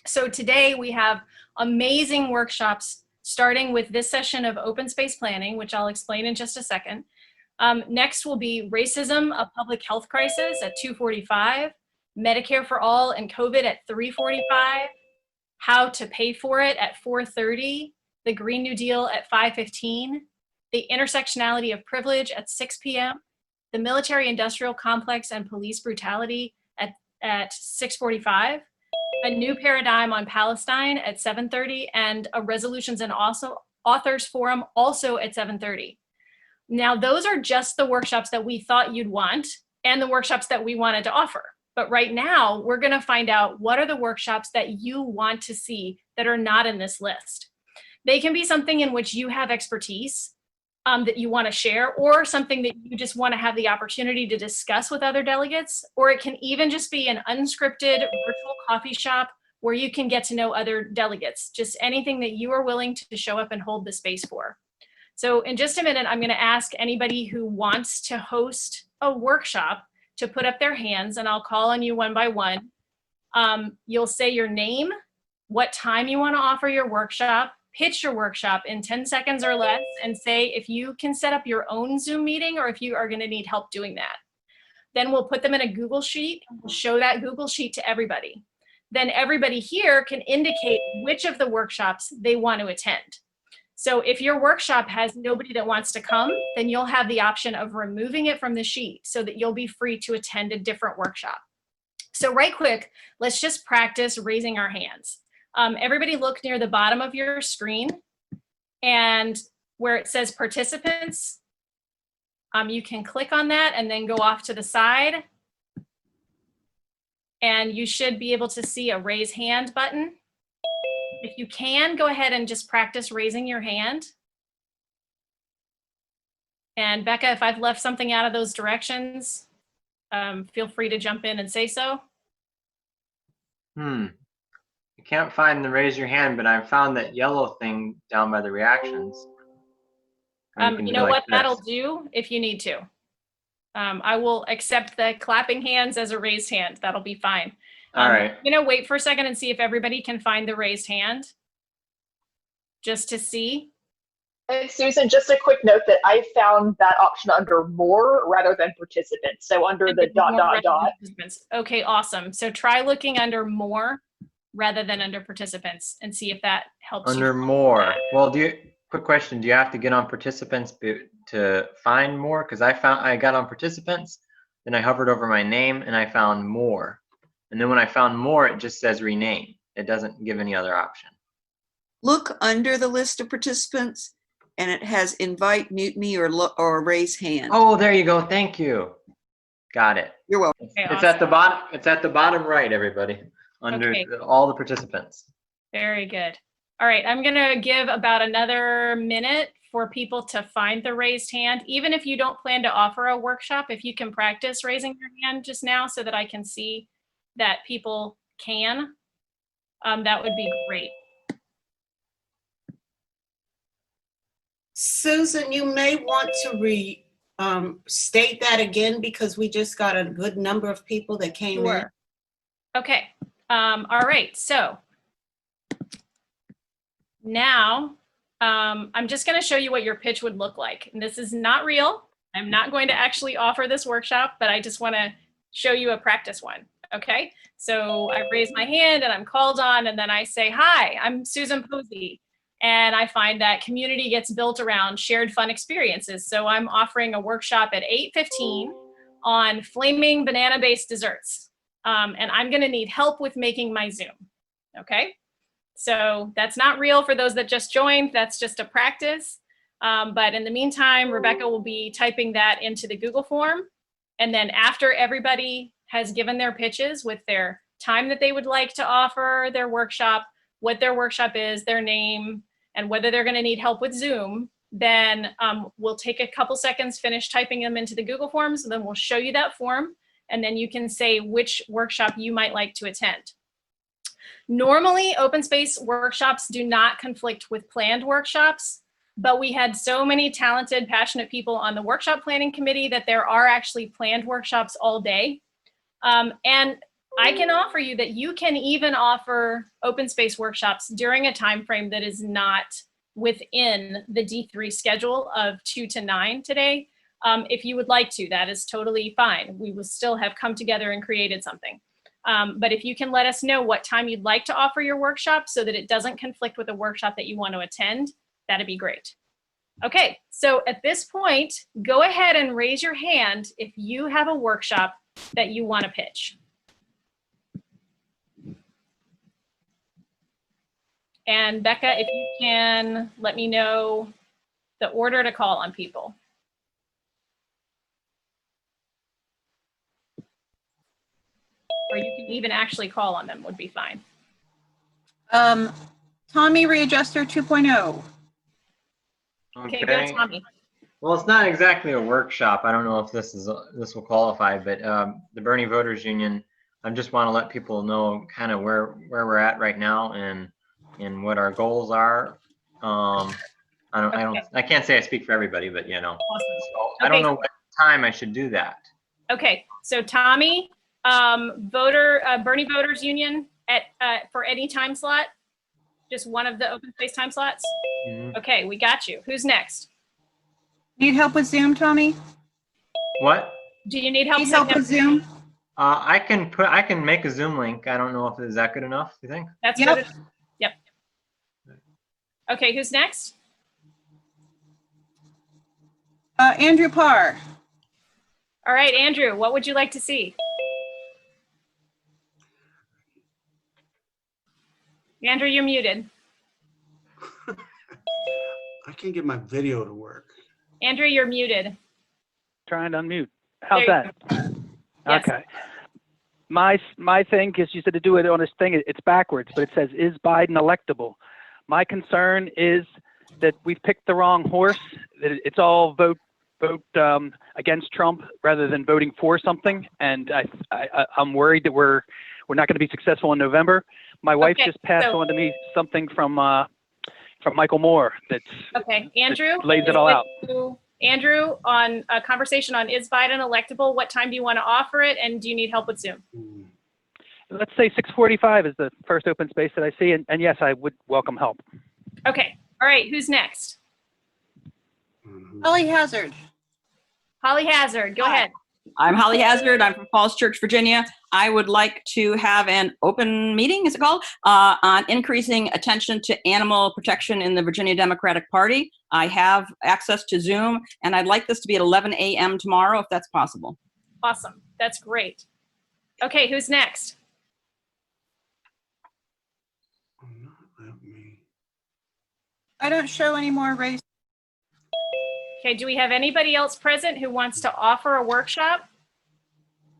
So today we have amazing workshops starting with this session of open space planning, which I'll explain in just a second. Next will be racism, a public health crisis at 2:45, Medicare for all and COVID at 3:45, how to pay for it at 4:30, the Green New Deal at 5:15, the intersectionality of privilege at 6 p.m., the military industrial complex and police brutality at 6:45, a new paradigm on Palestine at 7:30, and a resolutions and also authors forum also at 7:30. Now, those are just the workshops that we thought you'd want and the workshops that we wanted to offer. But right now, we're going to find out what are the workshops that you want to see that are not in this list. They can be something in which you have expertise that you want to share, or something that you just want to have the opportunity to discuss with other delegates, or it can even just be an unscripted virtual coffee shop where you can get to know other delegates, just anything that you are willing to show up and hold the space for. So in just a minute, I'm going to ask anybody who wants to host a workshop to put up their hands, and I'll call on you one by one. You'll say your name, what time you want to offer your workshop, pitch your workshop in 10 seconds or less, and say if you can set up your own Zoom meeting or if you are going to need help doing that. Then we'll put them in a Google Sheet and we'll show that Google Sheet to everybody. Then everybody here can indicate which of the workshops they want to attend. So if your workshop has nobody that wants to come, then you'll have the option of removing it from the sheet so that you'll be free to attend a different workshop. So right quick, let's just practice raising our hands. Everybody look near the bottom of your screen, and where it says participants, you can click on that and then go off to the side. And you should be able to see a raise hand button. If you can, go ahead and just practice raising your hand. And Becca, if I've left something out of those directions, feel free to jump in and say so. I can't find the raise your hand, but I found that yellow thing down by the reactions. You know what that'll do if you need to. I will accept the clapping hands as a raised hand. That'll be fine. All right. I'm gonna wait for a second and see if everybody can find the raised hand, just to see. And Susan, just a quick note that I found that option under more rather than participants. So under the ... Okay, awesome. So try looking under more rather than under participants and see if that helps. Under more. Well, quick question, do you have to get on participants to find more? Because I got on participants, then I hovered over my name and I found more. And then when I found more, it just says rename. It doesn't give any other option. Look under the list of participants and it has invite, mute me, or raise hand. Oh, there you go. Thank you. Got it. You're welcome. Okay, it's awesome. at the bottom. It's at the bottom right, everybody, under all the participants. Very good. All right, I'm gonna give about another minute for people to find the raised hand. Even if you don't plan to offer a workshop, if you can practice raising your hand just now so that I can see that people can, that would be great. Susan, you may want to state that again because we just got a good number of people that came in. Okay, all right, so now I'm just gonna show you what your pitch would look like. And this is not real. I'm not going to actually offer this workshop, but I just wanna show you a practice one, okay? So I raise my hand and I'm called on, and then I say, hi, I'm Susan Posey. And I find that community gets built around shared fun experiences. So I'm offering a workshop at 8:15 on flaming banana-based desserts. And I'm gonna need help with making my Zoom, okay? So that's not real for those that just joined, that's just a practice. But in the meantime, Rebecca will be typing that into the Google form. And then after everybody has given their pitches with their time that they would like to offer their workshop, what their workshop is, their name, and whether they're gonna need help with Zoom, then we'll take a couple seconds, finish typing them into the Google Forms, and then we'll show you that form, and then you can say which workshop you might like to attend. Normally, open space workshops do not conflict with planned workshops, but we had so many talented, passionate people on the workshop planning committee that there are actually planned workshops all day. And I can offer you that you can even offer open space workshops during a time frame that is not within the D3 schedule of 2 to 9 today. If you would like to, that is totally fine. We will still have come together and created something. But if you can let us know what time you'd like to offer your workshop so that it doesn't conflict with a workshop that you want to attend, that'd be great. Okay, so at this point, go ahead and raise your hand if you have a workshop that you want to pitch. And Becca, if you can let me know the order to call on people. Or you can even actually call on them would be fine. Tommy Readjuster 2.0. Okay, go Tommy. Well, it's not exactly a workshop. I don't know if this will qualify, but the Bernie Voters Union, I just want to let people know kind of where we're at right now and what our goals are. I can't say I speak for everybody, but you know, Awesome. so I don't know what time I should do that. Okay, so Tommy, Bernie Voters Union for any time slot, just one of the open space time slots. Okay, we got you. Who's next? Need help with Zoom, Tommy? What? Do you need help? Need help with Zoom? I can make a Zoom link. I don't know if is that good enough. You think? That's Yep. good. Yep. Okay, who's next? Andrew Parr. All right, Andrew, what would you like to see? Andrew, you're muted. I can't get my video to work. Andrew, you're muted. Trying to unmute. How's There that? Yes. Okay. My thing is you said to do it on this thing. It's backwards, but it says, is Biden electable? My concern is that we've picked the wrong horse. That it's all vote against Trump rather than voting for something. And I'm worried that we're not going to be successful in November. My wife just passed on to me something from Michael Moore that's okay. Andrew, lays it all out. Andrew, on a conversation on is Biden electable, what time do you want to offer it, and do you need help with Zoom? Let's say 6:45 is the first open space that I see, and yes, I would welcome help. Okay. All right. Who's next? Holly Hazard. Holly Hazard. Go ahead. I'm Holly Hazard. I'm from Falls Church, Virginia. I would like to have an open meeting, is it called, on increasing attention to animal protection in the Virginia Democratic Party. I have access to Zoom, and I'd like this to be at 11 a.m. tomorrow, if that's possible. Awesome. That's great. Okay, who's next? I don't show any more race. Okay, do we have anybody else present who wants to offer a workshop?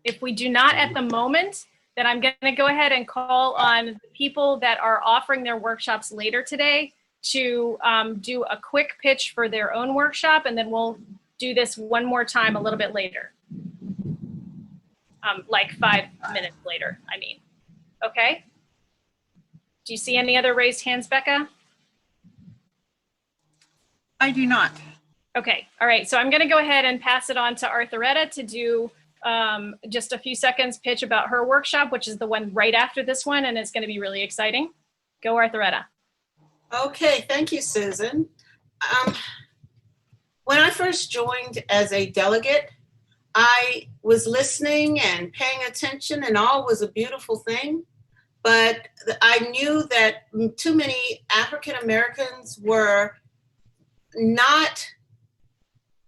If we do not at the moment, then I'm going to go ahead and call on the people that are offering their workshops later today to do a quick pitch for their own workshop, and then we'll do this one more time a little bit later. Like 5 minutes later, I mean. Okay? Do you see any other raised hands, Becca? I do not. Okay, all right, so I'm gonna go ahead and pass it on to Arthuretta to do just a few seconds pitch about her workshop, which is the one right after this one, and it's gonna be really exciting. Go, Arthuretta. Okay, thank you, Susan. When I first joined as a delegate, I was listening and paying attention, and all was a beautiful thing. But I knew that too many African Americans were not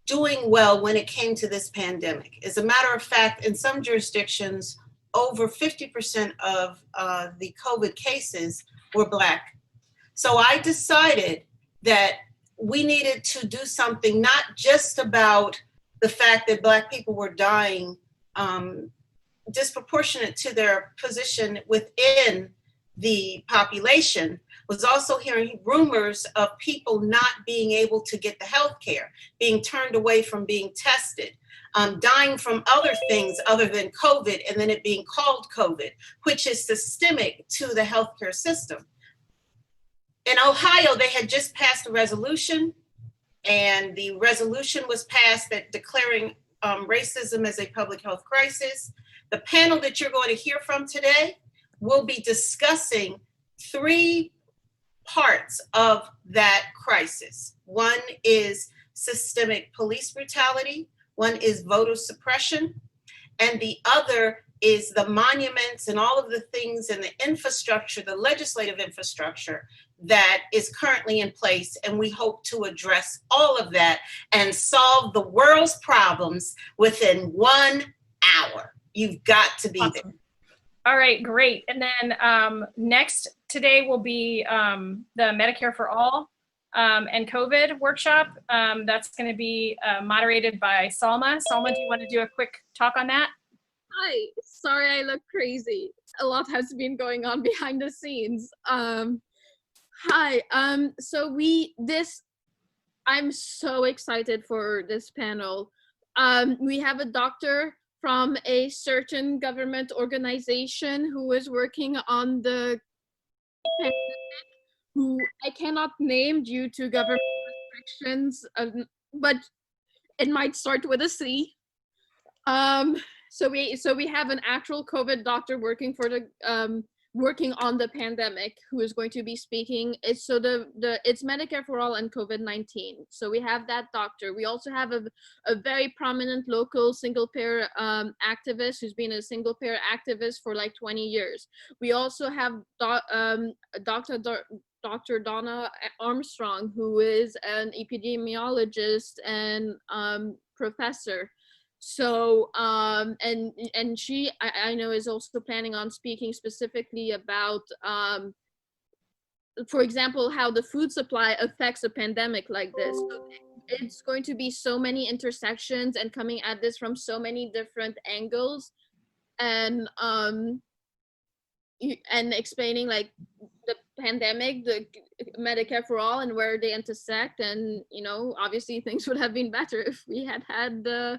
doing well when it came to this pandemic. As a matter of fact, in some jurisdictions, over 50% of the COVID cases were Black. So I decided that we needed to do something not just about the fact that Black people were dying disproportionate to their position within the population, was also hearing rumors of people not being able to get the health care, being turned away from being tested, dying from other things other than COVID, and then it being called COVID, which is systemic to the healthcare system. In Ohio, they had just passed a resolution, and the resolution was passed that declaring racism as a public health crisis. The panel that you're going to hear from today will be discussing 3 parts of that crisis. One is systemic police brutality, one is voter suppression, and the other is the monuments and all of the things and the infrastructure, the legislative infrastructure that is currently in place. And we hope to address all of that and solve the world's problems within 1 hour. You've got to be there. All right, great. And then next today will be the Medicare for All and COVID workshop. That's going to be moderated by Salma. Salma, do you want to do a quick talk on that? Hi, sorry I look crazy. A lot has been going on behind the scenes. Hi, I'm so excited for this panel. We have a doctor from a certain government organization who is working on the pandemic, who I cannot name due to government restrictions, but it might start with a C. So we have an actual COVID doctor working for the working on the pandemic who is going to be speaking. It's Medicare for All and COVID-19. So we have that doctor. We also have a very prominent local single payer activist who's been a single payer activist for like 20 years. We also have Dr. Donna Armstrong, who is an epidemiologist and professor. So, and she, I know, is also planning on speaking specifically about, for example, how the food supply affects a pandemic like this. So it's going to be so many intersections and coming at this from so many different angles, and explaining like the pandemic, the Medicare for All, and where they intersect. And, you know, obviously things would have been better if we had the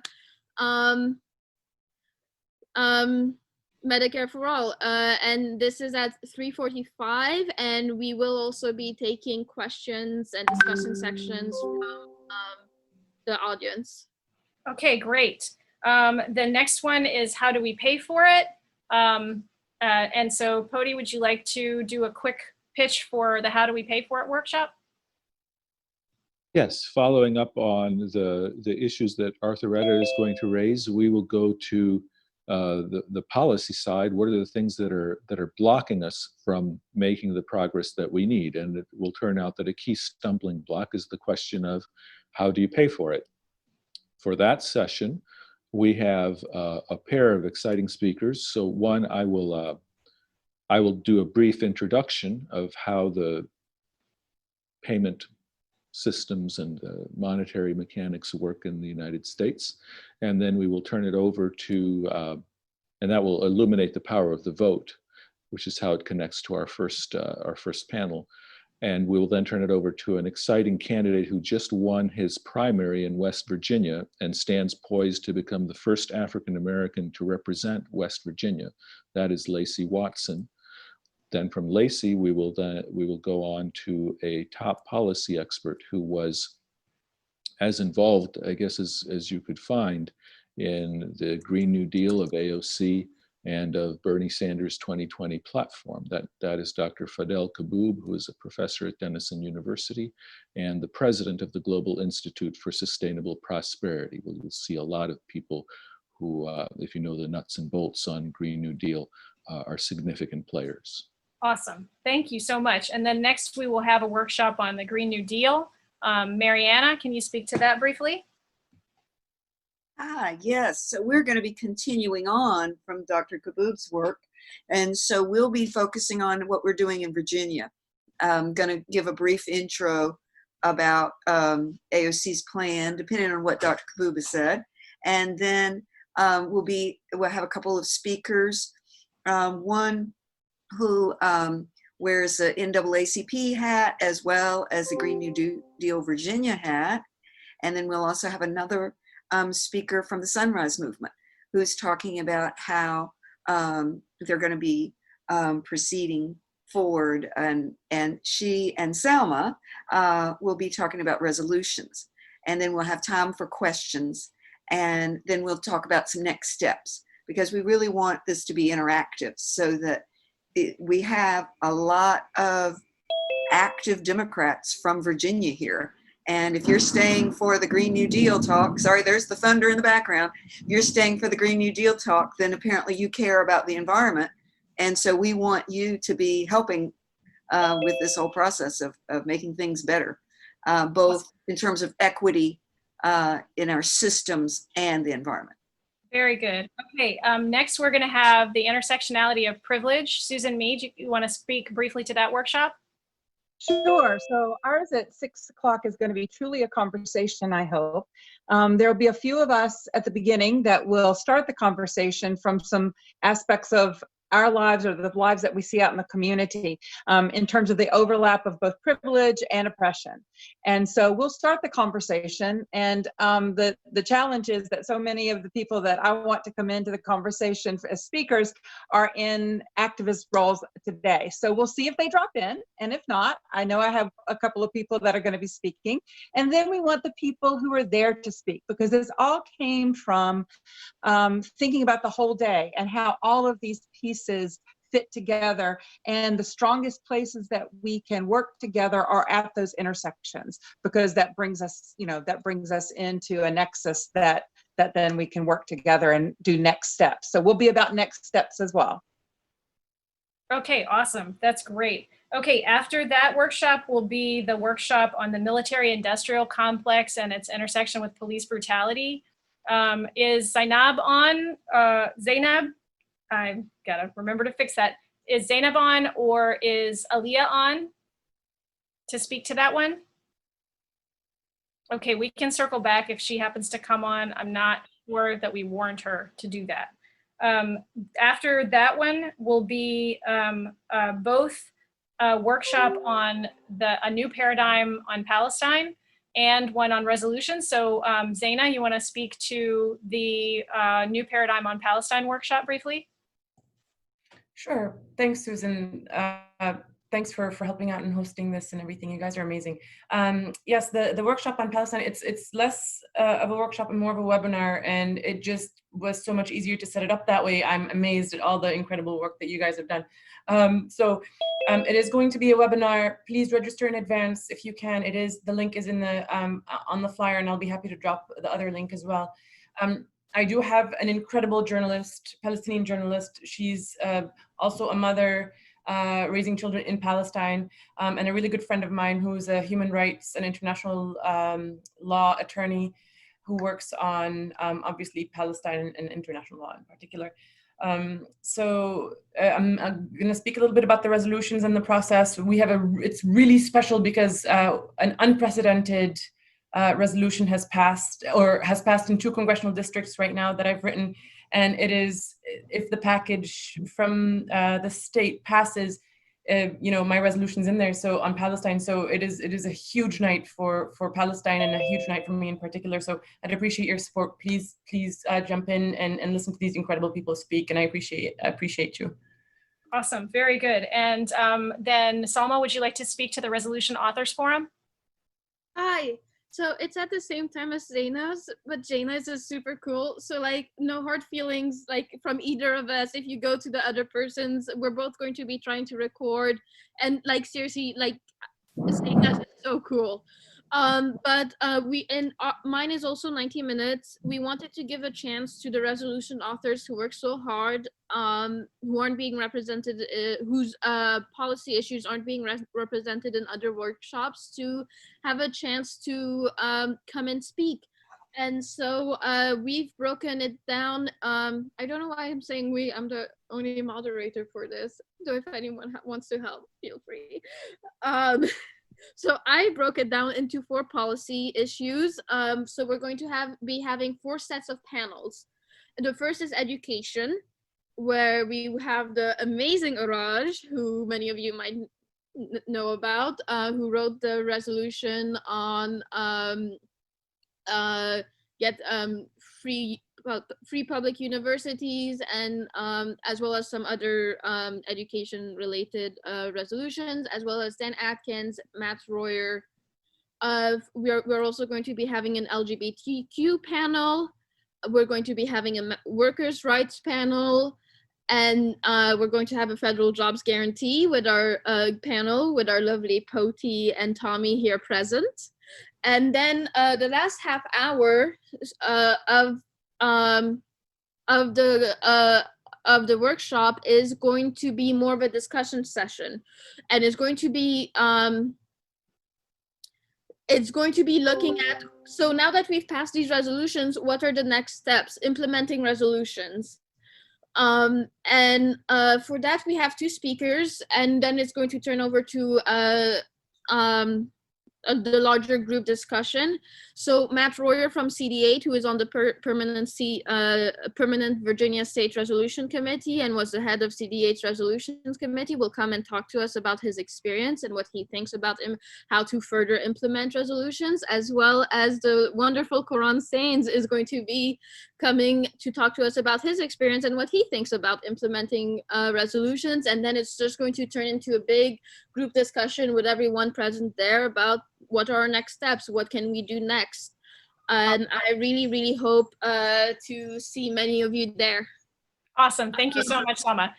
Medicare for All, and this is at 3:45, and we will also be taking questions and discussion sections from the audience. Okay, great. The next one is how do we pay for it? And so Podi, would you like to do a quick pitch for the How Do We Pay For It workshop? Yes, following up on the issues that Arthuretta is going to raise, we will go to the policy side. What are the things that are blocking us from making the progress that we need? And it will turn out that a key stumbling block is the question of how do you pay for it? For that session, we have a pair of exciting speakers. So one, I will do a brief introduction of how the payment systems and monetary mechanics work in the United States. And then we will turn it over to, and that will illuminate the power of the vote, which is how it connects to our first panel. And we will then turn it over to an exciting candidate who just won his primary in West Virginia and stands poised to become the first African-American to represent West Virginia. That is Lacey Watson. Then from Lacey, we will go on to a top policy expert who was as involved, I guess, as you could find in the Green New Deal of AOC and of Bernie Sanders' 2020 platform. That is Dr. Fadel Kaboub, who is a professor at Denison University and the president of the Global Institute for Sustainable Prosperity. Well, you'll see a lot of people who, if you know the nuts and bolts on Green New Deal, are significant players. Awesome. Thank you so much. And then next we will have a workshop on the Green New Deal. Mariana, can you speak to that briefly? Yes. So we're going to be continuing on from Dr. Kaboub's work. And so we'll be focusing on what we're doing in Virginia. I'm going to give a brief intro about AOC's plan, depending on what Dr. Kaboub has said. And then we'll have a couple of speakers. One who wears the NAACP hat as well as the Green New Deal Virginia hat. And then we'll also have another speaker from the Sunrise Movement who's talking about how they're going to be proceeding forward. And she and Selma will be talking about resolutions. And then we'll have time for questions. And then we'll talk about some next steps, because we really want this to be interactive so that we have a lot of active Democrats from Virginia here. And if you're staying for the Green New Deal talk, sorry, there's the thunder in the background. If you're staying for the Green New Deal talk, then apparently you care about the environment. And so we want you to be helping with this whole process of making things better, both in terms of equity in our systems and the environment. Very good. Okay, next we're going to have the intersectionality of privilege. Susan Mead, you want to speak briefly to that workshop? Sure. So ours at 6 o'clock is going to be truly a conversation, I hope. There'll be a few of us at the beginning that will start the conversation from some aspects of our lives or the lives that we see out in the community in terms of the overlap of both privilege and oppression. And so we'll start the conversation. And the challenge is that so many of the people that I want to come into the conversation as speakers are in activist roles today. So we'll see if they drop in. And if not, I know I have a couple of people that are going to be speaking. And then we want the people who are there to speak, because this all came from thinking about the whole day and how all of these pieces fit together, and the strongest places that we can work together are at those intersections, because that brings us, that brings us into a nexus that then we can work together and do next steps. So we'll be about next steps as well. Okay, awesome. That's great. Okay, after that workshop will be the workshop on the military-industrial complex and its intersection with police brutality. Is Zainab on? Zainab? I gotta remember to fix that. Is Zainab on, or is Aaliyah on to speak to that one? Okay, we can circle back if she happens to come on. I'm not sure that we warned her to do that. After that one will be both a workshop on a new paradigm on Palestine and one on resolution. So Zaina, you wanna speak to the new paradigm on Palestine workshop briefly? Sure. Thanks, Susan. Thanks for helping out and hosting this and everything. You guys are amazing. Yes, the workshop on Palestine, it's less of a workshop and more of a webinar, and it just was so much easier to set it up that way. I'm amazed at all the incredible work that you guys have done. It is going to be a webinar. Please register in advance if you can. The link is in the on the flyer, and I'll be happy to drop the other link as well. I do have an incredible journalist, Palestinian journalist. She's also a mother raising children in Palestine, and a really good friend of mine who's a human rights and international law attorney who works on obviously Palestine and international law in particular. I'm going to speak a little bit about the resolutions and the process. It's really special because an unprecedented resolution has passed in 2 congressional districts right now that I've written, and it is, if the package from the state passes, my resolution's in there. So on Palestine, so it is a huge night for Palestine and a huge night for me in particular. So I'd appreciate your support. Please jump in and listen to these incredible people speak, and I appreciate you. Awesome, very good. And then Salma, would you like to speak to the Resolution Authors Forum? Hi. So it's at the same time as Zaina's, but Zaina's is super cool. So like no hard feelings like from either of us. If you go to the other person's, we're both going to be trying to record, and like seriously, like Zaina's is so cool. Mine is also 90 minutes. We wanted to give a chance to the resolution authors who work so hard, who aren't being represented, whose policy issues aren't being represented in other workshops, to have a chance to come and speak. And so we've broken it down. I don't know why I'm saying we. I'm the only moderator for this. So if anyone wants to help, feel free. So I broke it down into 4 policy issues. So we're going to be having 4 sets of panels. And the first is education, where we have the amazing Araj, who many of you might know about, who wrote the resolution on free public universities, and as well as some other education-related resolutions, as well as Dan Atkins, Matt Royer. We're also going to be having an LGBTQ panel, we're going to be having a workers' rights panel, and we're going to have a federal jobs guarantee with our panel with our lovely Poti and Tommy here present. And then the last half hour of the workshop is going to be more of a discussion session, and it's going to be looking at, so now that we've passed these resolutions, what are the next steps? Implementing resolutions. For that we have 2 speakers, and then it's going to turn over to the larger group discussion. So Matt Royer from CD8, who is on the permanent Virginia State Resolution Committee and was the head of CD8's Resolutions Committee, will come and talk to us about his experience and what he thinks about how to further implement resolutions, as well as the wonderful Coran Sains is going to be coming to talk to us about his experience and what he thinks about implementing resolutions. And then it's just going to turn into a big group discussion with everyone present there about what are our next steps, what can we do next. And I really, really hope to see many of you there. Awesome. Thank you so much, Selma.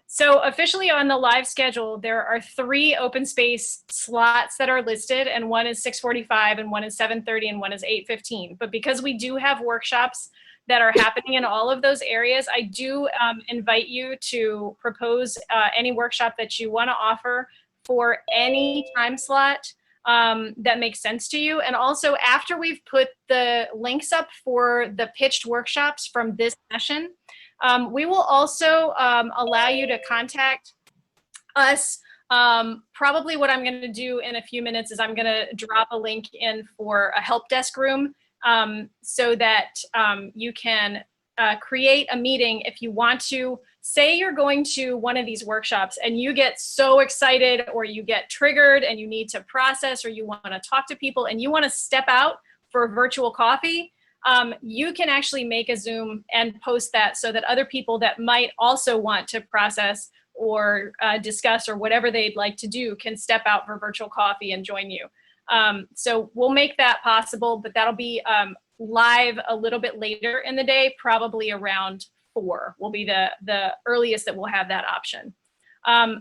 So officially on the live schedule, there are 3 open space slots that are listed, and one is 6:45 and one is 7:30 and one is 8:15. But because we do have workshops that are happening in all of those areas, I do invite you to propose any workshop that you want to offer for any time slot that makes sense to you. And also, after we've put the links up for the pitched workshops from this session, we will also allow you to contact us. Probably what I'm going to do in a few minutes is I'm going to drop a link in for a help desk room, so that you can create a meeting if you want to. Say you're going to one of these workshops and you get so excited, or you get triggered and you need to process, or you want to talk to people and you want to step out for a virtual coffee. You can actually make a Zoom and post that so that other people that might also want to process or discuss or whatever they'd like to do can step out for virtual coffee and join you. So we'll make that possible, but that'll be live a little bit later in the day, probably around 4 will be the earliest that we'll have that option.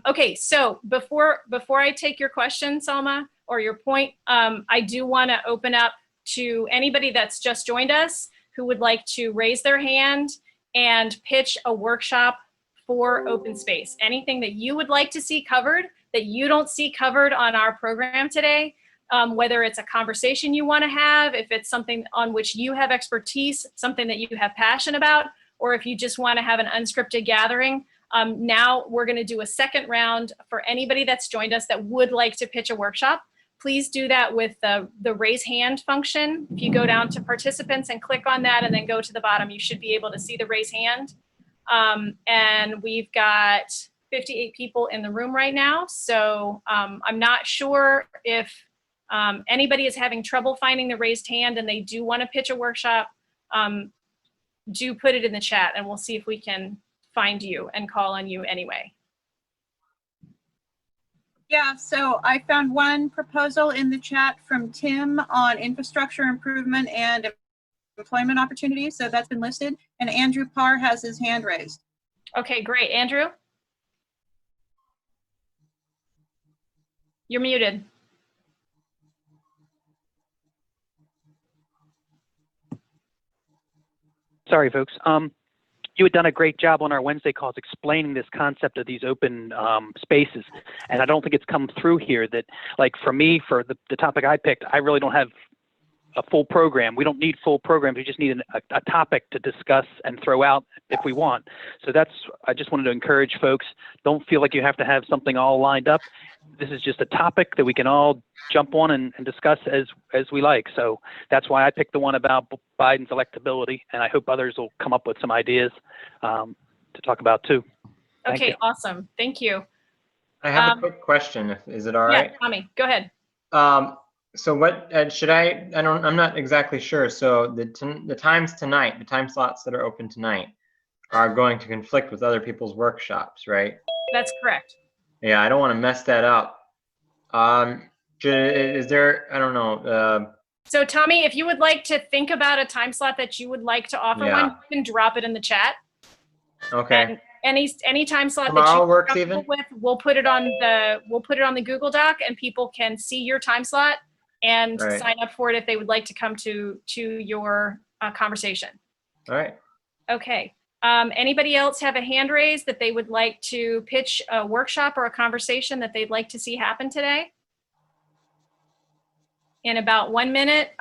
Okay, so before I take your question, Selma, or your point, I do want to open up to anybody that's just joined us who would like to raise their hand and pitch a workshop for open space. Anything that you would like to see covered that you don't see covered on our program today, whether it's a conversation you want to have, if it's something on which you have expertise, something that you have passion about, or if you just want to have an unscripted gathering. Now we're going to do a second round for anybody that's joined us that would like to pitch a workshop. Please do that with the raise hand function. If you go down to participants and click on that and then go to the bottom, you should be able to see the raise hand. And we've got 58 people in the room right now. So I'm not sure if anybody is having trouble finding the raised hand and they do want to pitch a workshop. Do put it in the chat and we'll see if we can find you and call on you anyway. Yeah, so I found one proposal in the chat from Tim on infrastructure improvement and employment opportunities. So that's been listed. And Andrew Parr has his hand raised. Okay, great. Andrew? You're muted. Sorry, folks. You had done a great job on our Wednesday calls explaining this concept of these open spaces. And I don't think it's come through here that, like, for me, for the topic I picked, I really don't have a full program. We don't need full programs. We just need a topic to discuss and throw out if we want. So I just wanted to encourage folks, don't feel like you have to have something all lined up. This is just a topic that we can all jump on and discuss as we like. So that's why I picked the one about Biden's electability, and I hope others will come up with some ideas to talk about too. Thank Okay, you. awesome. Thank you. I have a quick question. Is it all right? Yeah, Tommy, go ahead. So what I'm not exactly sure. So the times tonight, the time slots that are open tonight are going to conflict with other people's workshops, right? That's correct. Yeah, I don't want to mess that up. Is there, I don't know, So Tommy, if you would like to think about a time slot that you would like to offer Yeah. one, you can drop it in the chat. Okay. And any time slot that Tomorrow you're works comfortable even? with, we'll put it on the Google Doc, and people can see your time slot and Right. sign up for it if they would like to come to your conversation. All right. Okay. Anybody else have a hand raised that they would like to pitch a workshop or a conversation that they'd like to see happen today? In about 1 minute,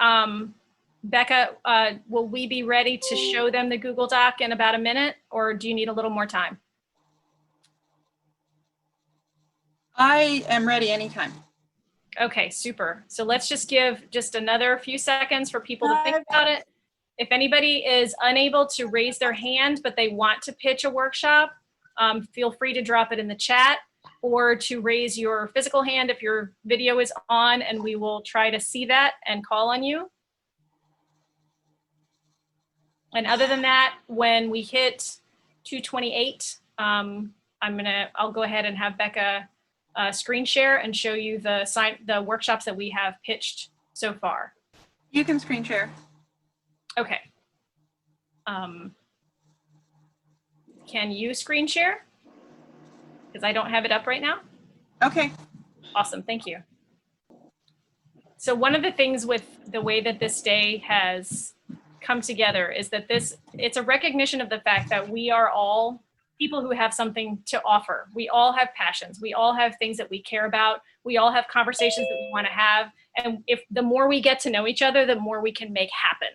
Becca, will we be ready to show them the Google Doc in about a minute, or do you need a little more time? I am ready anytime. Okay, super. So let's just give just another few seconds for people to think about it. If anybody is unable to raise their hand, but they want to pitch a workshop, feel free to drop it in the chat or to raise your physical hand if your video is on, and we will try to see that and call on you. And other than that, when we hit 2:28, I'll go ahead and have Becca screen share and show you the workshops that we have pitched so far. You can screen share. Okay. Can you screen share? Because I don't have it up right now. Okay. Awesome, thank you. So one of the things with the way that this day has come together is that it's a recognition of the fact that we are all people who have something to offer. We all have passions. We all have things that we care about. We all have conversations that we want to have. And if the more we get to know each other, the more we can make happen.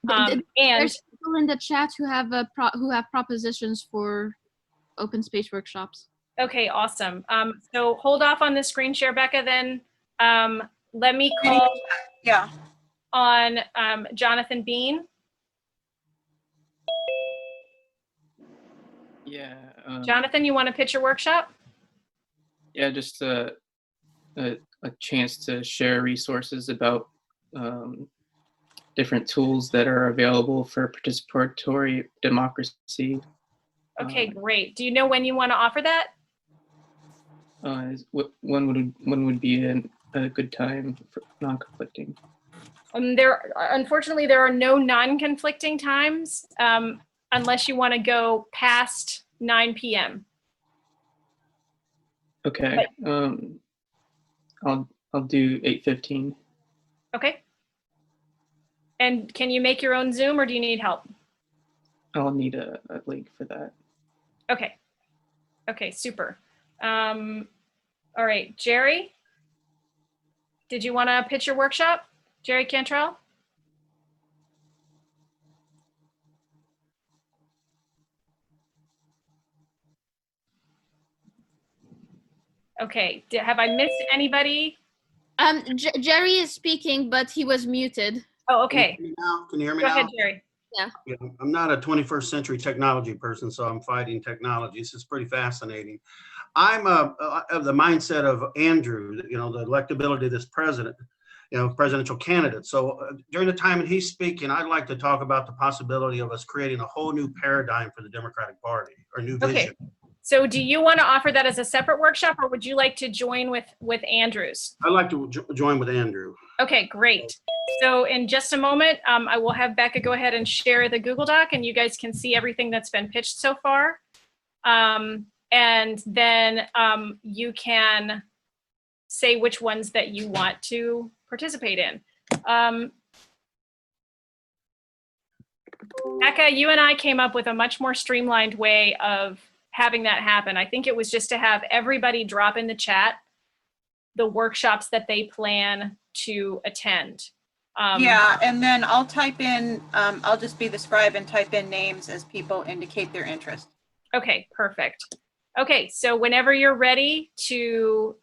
And There's people in the chat who have propositions for open space workshops. okay, awesome. So hold off on the screen share, Becca, then let me call on Jonathan Bean. Yeah. Jonathan, you want to pitch your workshop? Yeah, just a chance to share resources about different tools that are available for participatory democracy. Okay, great. Do you know when you want to offer that? When would be a good time for non-conflicting? Unfortunately, there are no non-conflicting times unless you want to go past 9 p.m. Okay. I'll do 8:15. Okay. And can you make your own Zoom, or do you need help? I'll need a link for that. Okay. Okay, super. All right, Jerry, did you want to pitch your workshop? Jerry Cantrell? Okay, have I missed anybody? Jerry is speaking, but he was muted. Oh, okay. Can you hear me Go now? ahead, Jerry. Yeah. Yeah, I'm not a 21st century technology person, so I'm fighting technology. This is pretty fascinating. I'm of the mindset of Andrew, the electability of this president, presidential candidate. So during the time that he's speaking, I'd like to talk about the possibility of us creating a whole new paradigm for the Democratic Party, or new vision. Okay. So do you want to offer that as a separate workshop, or would you like to join with Andrew's? I'd like to join with Andrew. Okay, great. So in just a moment, I will have Becca go ahead and share the Google Doc, and you guys can see everything that's been pitched so far. And then you can say which ones that you want to participate in. Becca, you and I came up with a much more streamlined way of having that happen. I think it was just to have everybody drop in the chat the workshops that they plan to attend. Yeah, and then I'll type in, I'll just be the scribe and type in names as people indicate their interest. Okay, perfect. Okay, so whenever you're ready to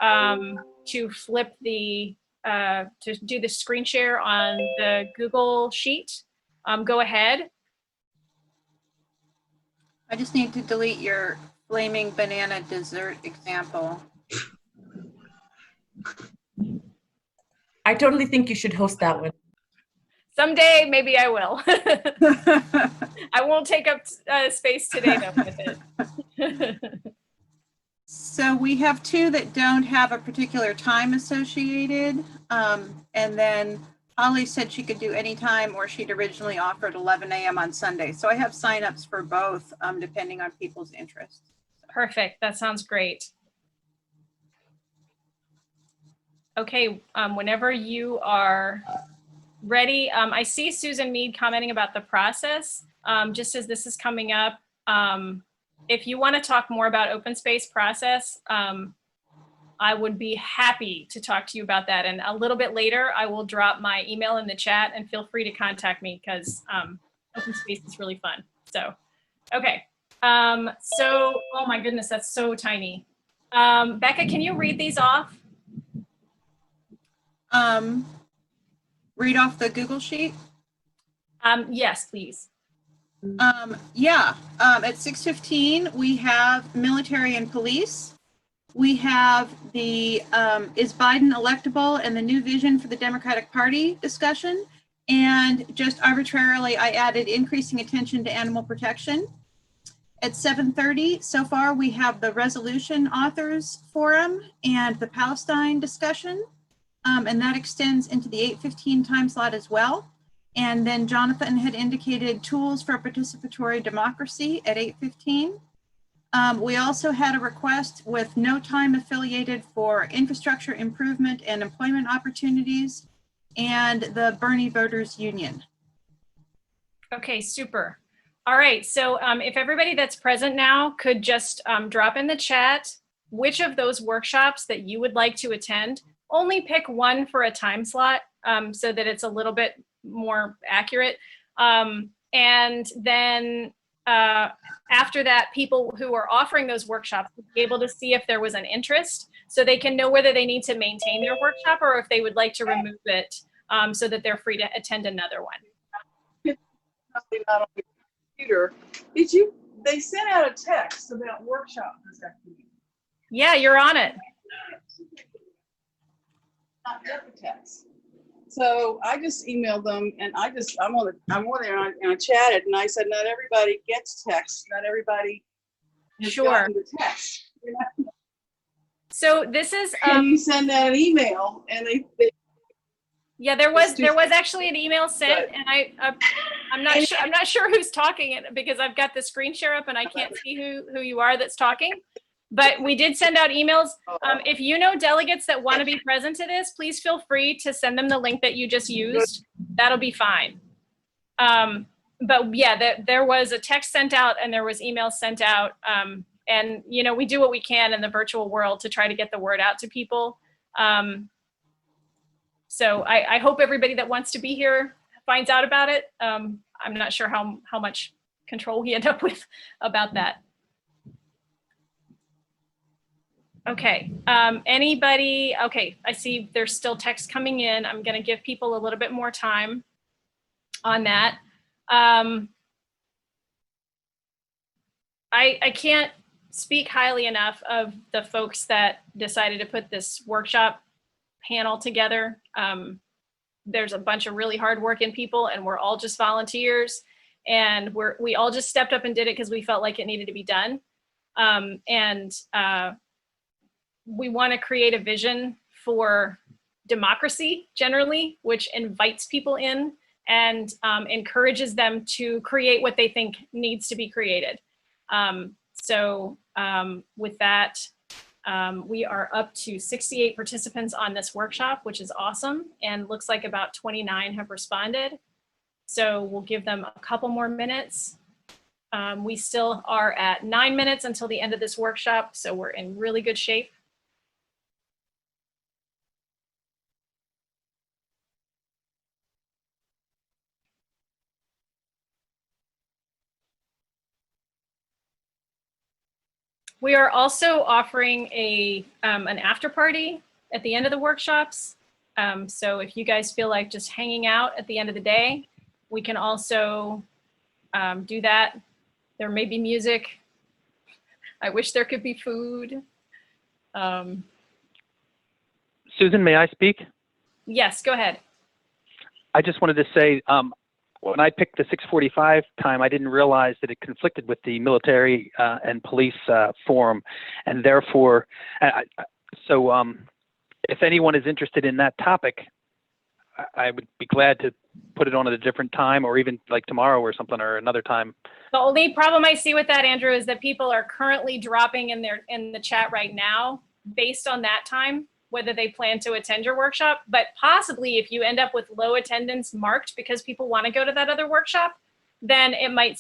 flip the, to do the screen share on the Google Sheet, go ahead. I just need to delete your flaming banana dessert example. I totally think you should host that one. Someday, maybe I will. I won't take up space today though with it. So we have two that don't have a particular time associated. And then Holly said she could do any time, or she'd originally offered 11 a.m. on Sunday. So I have signups for both, depending on people's interests. Perfect. That sounds great. Okay, whenever you are ready, I see Susan Mead commenting about the process. Just as this is coming up, if you want to talk more about open space process, I would be happy to talk to you about that. And a little bit later, I will drop my email in the chat, and feel free to contact me because open space is really fun. So, okay. So, oh my goodness, that's so tiny. Becca, can you read these off? Read off the Google sheet? Yes, please. At 6:15, we have military and police. We have the is Biden electable and the new vision for the Democratic Party discussion. And just arbitrarily, I added increasing attention to animal protection. At 7:30, so far, we have the resolution authors forum and the Palestine discussion. And that extends into the 8:15 time slot as well. And then Jonathan had indicated tools for participatory democracy at 8:15. We also had a request with no time affiliated for infrastructure improvement and employment opportunities and the Bernie Voters Union. Okay, super. All right, so if everybody that's present now could just drop in the chat which of those workshops that you would like to attend. Only pick one for a time slot so that it's a little bit more accurate. And then after that, people who are offering those workshops will be able to see if there was an interest, so they can know whether they need to maintain their workshop or if they would like to remove it so that they're free to attend another one. Not on the computer. Did you? They sent out a text about workshops this afternoon. Yeah, you're on it. Not get the text. So I just emailed them, and I'm on there, and I chatted, and I said, not everybody gets text. Not everybody has gotten the text. You know? So this is. Can you send out an email? And they yeah, there was actually an email sent, and I'm not sure who's talking because I've got the screen share up and I can't see who you are that's talking. But we did send out emails. If you know delegates that want to be present to this, please feel free to send them the link that you just used. That'll be fine. But yeah, there was a text sent out and there was emails sent out. And you know, we do what we can in the virtual world to try to get the word out to people. So I hope everybody that wants to be here finds out about it. I'm not sure how much control we end up with about that. Okay, anybody, okay, I see there's still text coming in. I'm gonna give people a little bit more time on that. I can't speak highly enough of the folks that decided to put this workshop panel together. There's a bunch of really hardworking people and we're all just volunteers, and we all just stepped up and did it because we felt like it needed to be done. We want to create a vision for democracy generally, which invites people in and encourages them to create what they think needs to be created. With that, we are up to 68 participants on this workshop, which is awesome, and looks like about 29 have responded. So we'll give them a couple more minutes. We still are at 9 minutes until the end of this workshop, so we're in really good shape. We are also offering an after party at the end of the workshops. So if you guys feel like just hanging out at the end of the day, we can also do that. There may be music. I wish there could be food. Susan, may I speak? Yes, go ahead. I just wanted to say, when I picked the 6:45 time, I didn't realize that it conflicted with the military and police forum, and therefore, if anyone is interested in that topic, I would be glad to put it on at a different time, or even like tomorrow or something, or another time. The only problem I see with that, Andrew, is that people are currently dropping in the chat right now based on that time, whether they plan to attend your workshop. But possibly if you end up with low attendance marked because people want to go to that other workshop, then it might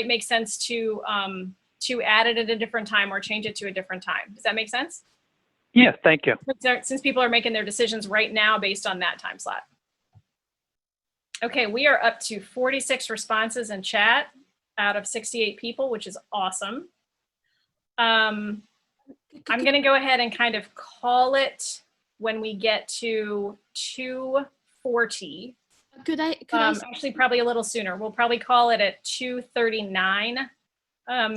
make sense to add it at a different time or change it to a different time. Does that make sense? Yeah, thank you. Since people are making their decisions right now based on that time slot. Okay, we are up to 46 responses in chat out of 68 people, which is awesome. I'm going to go ahead and kind of call it when we get to 2:40. Could I actually probably a little sooner. We'll probably call it at 2:39,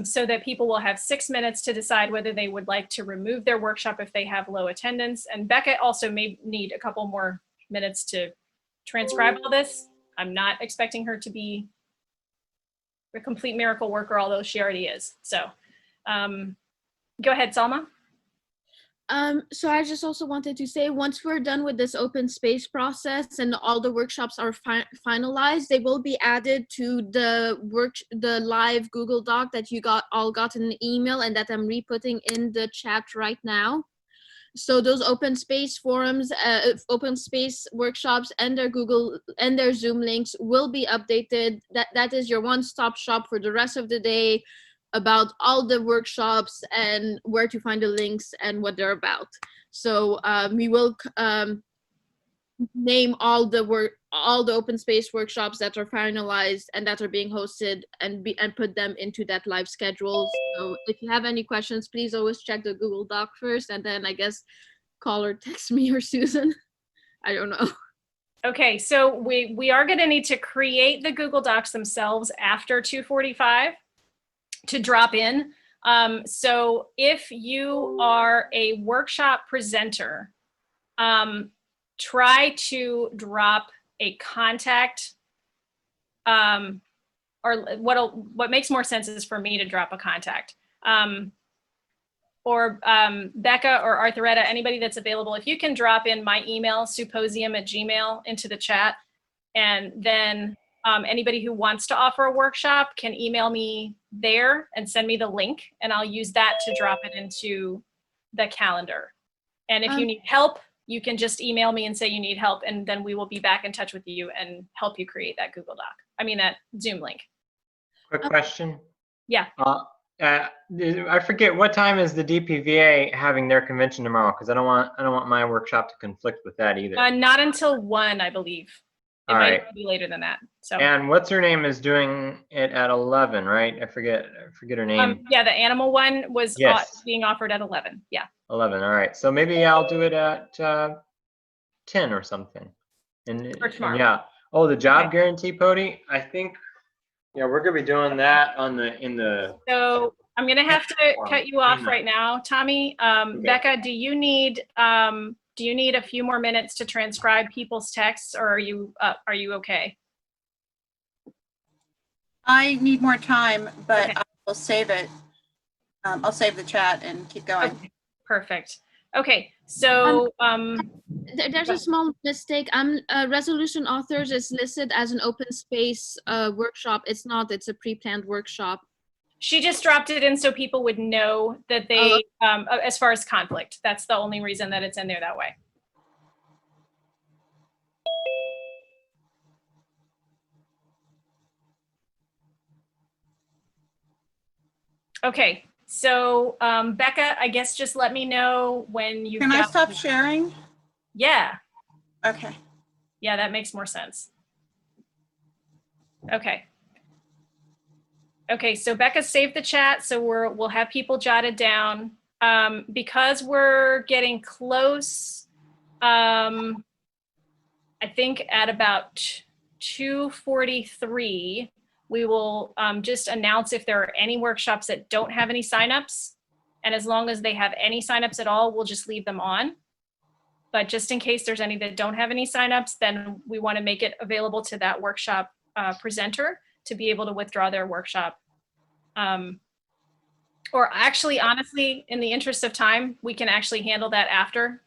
so that people will have 6 minutes to decide whether they would like to remove their workshop if they have low attendance. And Becca also may need a couple more minutes to transcribe all this. I'm not expecting her to be a complete miracle worker, although she already is. So go ahead, Salma. So I just also wanted to say, once we're done with this open space process and all the workshops are finalized, they will be added to the live Google Doc that you all got in an email and that I'm re-putting in the chat right now. So those open space forums, open space workshops, and their Zoom links will be updated. That is your one-stop shop for the rest of the day about all the workshops and where to find the links and what they're about. So we will name all the open space workshops that are finalized and that are being hosted and put them into that live schedule. So if you have any questions, please always check the Google Doc first, and then I guess call or text me or Susan. I don't know. Okay, so we are going to need to create the Google Docs themselves after 2:45 to drop in. So if you are a workshop presenter, try to drop a contact, or what makes more sense is for me to drop a contact, or Becca or Arthuretta, anybody that's available. If you can drop in my email, symposium@gmail.com, into the chat, and then anybody who wants to offer a workshop can email me there and send me the link, and I'll use that to drop it into the calendar. And if you need help, you can just email me and say you need help, and then we will be back in touch with you and help you create that Google Doc. I mean, that Zoom link. Quick question. Yeah. I forget, what time is the DPVA having their convention tomorrow? Because I don't want my workshop to conflict with that either. Not until 1, I believe. It All might right. even be later than that. So. And what's her name is doing it at 11, right? I forget her name. Yeah, the animal one was Yes. being offered at 11. Yeah. 11. All right. So maybe I'll do it at 10 or something. For tomorrow. Yeah. Oh, the job guarantee, Pody. I think. Yeah, we're gonna be doing that in the. So I'm gonna have to cut you off right now, Tommy. Becca, do you need a few more minutes to transcribe people's texts, or are you okay? I need more time, but okay. I will save it. I'll save the chat and keep going. Okay. Perfect. Okay, so there's a small mistake. Resolution authors is listed as an open space workshop. It's not. It's a pre-planned workshop. She just dropped it in so people would know that they, as far as conflict, that's the only reason that it's in there that way. Okay, so Becca, I guess just let me know when you. Can I stop sharing? Yeah. Okay. Yeah, that makes more sense. Okay. Okay, so Becca saved the chat, so we'll have people jotted down. Because we're getting close, I think at about 2:43, we will just announce if there are any workshops that don't have any signups. And as long as they have any signups at all, we'll just leave them on. But just in case there's any that don't have any signups, then we want to make it available to that workshop presenter to be able to withdraw their workshop. Or actually, honestly, in the interest of time, we can actually handle that after.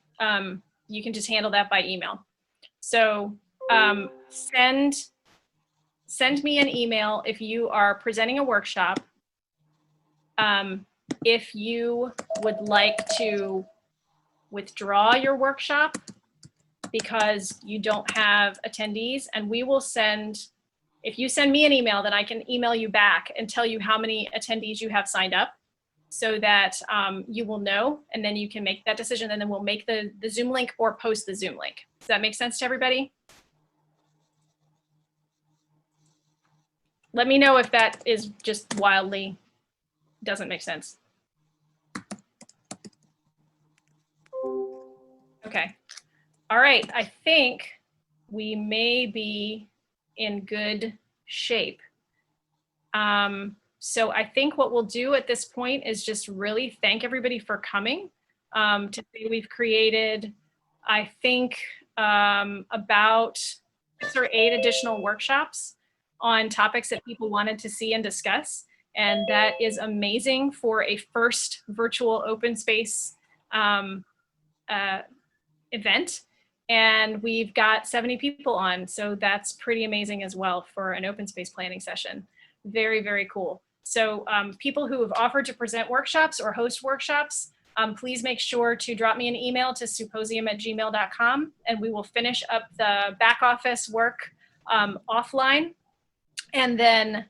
You can just handle that by email. So send me an email if you are presenting a workshop. If you would like to withdraw your workshop because you don't have attendees, and we will if you send me an email, then I can email you back and tell you how many attendees you have signed up so that you will know, and then you can make that decision, and then we'll make the Zoom link or post the Zoom link. Does that make sense to everybody? Let me know if that is just wildly doesn't make sense. Okay. All right. I think we may be in good shape. So I think what we'll do at this point is just really thank everybody for coming. Today we've created, I think, about 6 or 8 additional workshops on topics that people wanted to see and discuss. And that is amazing for a first virtual open space event. And we've got 70 people on. So that's pretty amazing as well for an open space planning session. Very, very cool. So people who have offered to present workshops or host workshops, please make sure to drop me an email to symposium@gmail.com, and we will finish up the back office work offline. And then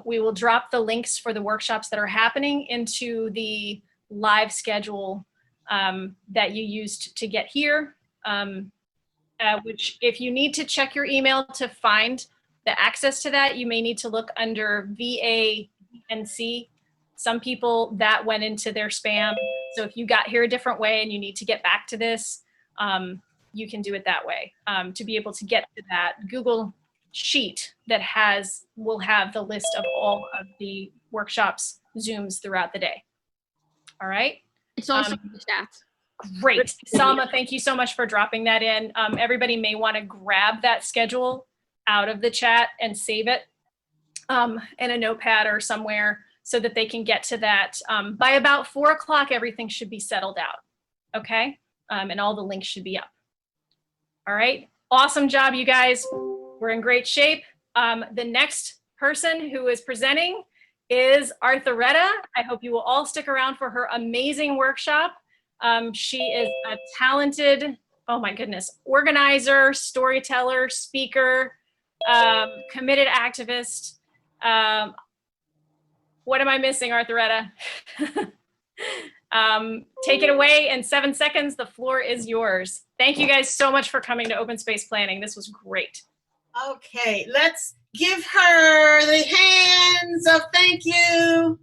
we will drop the links for the workshops that are happening into the live schedule that you used to get here, which if you need to check your email to find the access to that, you may need to look under VANC. Some people that went into their spam. So if you got here a different way and you need to get back to this, you can do it that way to be able to get to that Google sheet that will have the list of all of the workshops Zooms throughout the day. All right. It's also in the chat. Great. Salma, thank you so much for dropping that in. Everybody may want to grab that schedule out of the chat and save it in a notepad or somewhere so that they can get to that. By about 4 o'clock, everything should be settled out. Okay. And all the links should be up. All right. Awesome job, you guys. We're in great shape. The next person who is presenting is Arthuretta. I hope you will all stick around for her amazing workshop. She is a talented, oh my goodness, organizer, storyteller, speaker, committed activist. What am I missing, Arthuretta? Take it away in 7 seconds. The floor is yours. Thank you guys so much for coming to Open Space Planning. This was great. Okay, let's give her the hands of thank you.